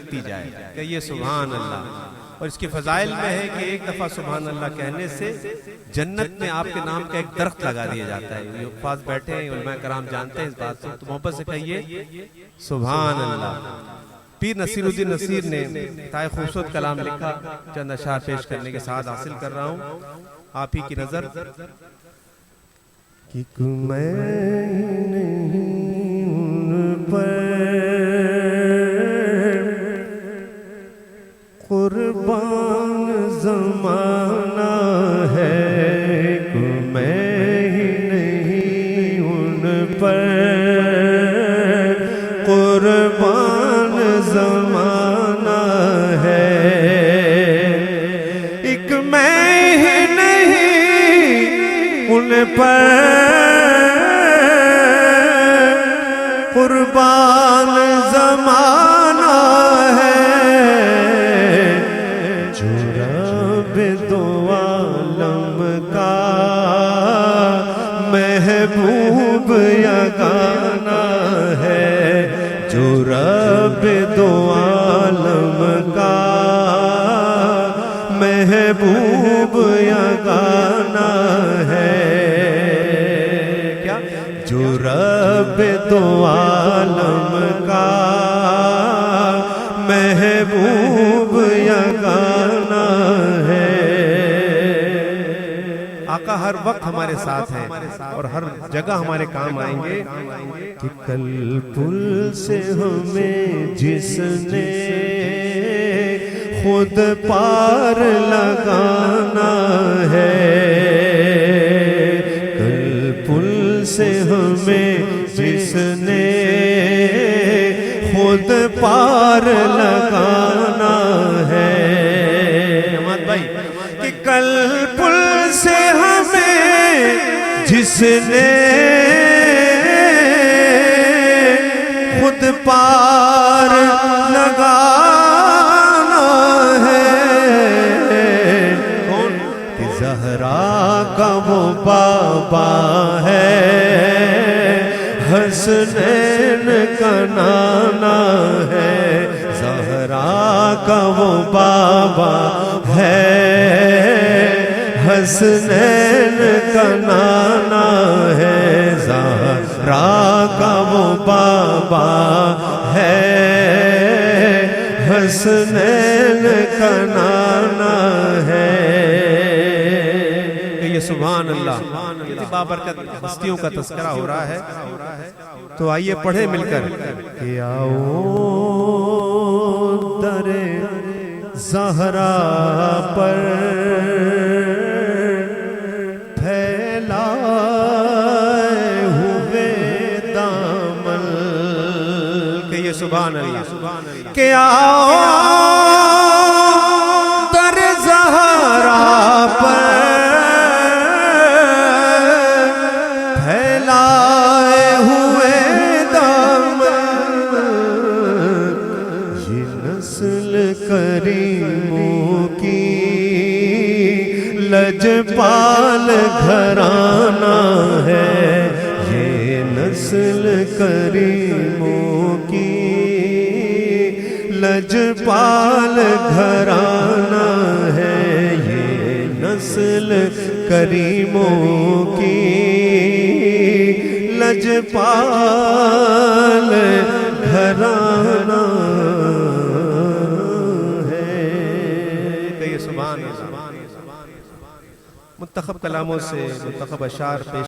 لگتی جائے کہ یہ سبحان اللہ. اور اس کے فضائل میں ہے کہ ایک دفعہ سبحان اللہ کہنے سے جنت میں آپ کے نام کا ایک درخت لگا دیا جاتا ہے. یہ حفاظ بیٹھے ہیں، علماء کرام جانتے ہیں اس بات سے، تو محبت سے کہیے سبحان اللہ. پیر نصیر الدین نصیر نے تائے خوبصورت کلام لکھا، چند اشعار پیش کرنے کے ساتھ حاصل کر رہا ہوں آپ ہی کی نظر. کہ میں نہیں ان پر قربان زمانہ ہے، کہ میں ہی نہیں ان پر قربان زمانہ ہے. ایک میں ہی نہیں ان پر قربان زمانہ ہے، جو رب دو عالم کا محبوب یگانہ ہے، جو رب دو عالم کا محبوب یگانہ ہے. کیا؟ جو رب دو عالم کا محبوب یگانہ ہے. آقا ہر وقت ہمارے ساتھ ہیں اور ہر جگہ ہمارے کام آئیں گے. کہ کل پل سے ہمیں جس نے خود پار لگانا ہے، کل پل سے ہمیں جس نے خود پار لگانا ہے. احمد بھائی کہ کل پل سے ہمیں جس نے خود پار لگانا ہے. کون؟ کہ زہرا کا وہ بابا ہے، حسنین کا نانا ہے. زہرا کا وہ بابا ہے، حسنین کا نانا ہے. زہرا کا وہ بابا ہے، حسنین کا نانا ہے. یہ سبحان اللہ بابرکت ہستیوں کا تذکرہ ہو رہا ہے. تو آئیے پڑھیں مل کر کہ آؤ در زہرا پر پھیلائے ہوئے دامن. کہ یہ سبحان اللہ کہ آؤ در زہرا پر پھیلائے ہوئے دامن. یہ نسل کریموں کی لجپال گھرانہ ہے، یہ نسل کریموں کی لجپال گھرانہ ہے. یہ نسل کریموں کی لجپال گھرانہ ہے. کہ یہ سبحان اللہ. منتخب کلاموں سے منتخب اشعار پیش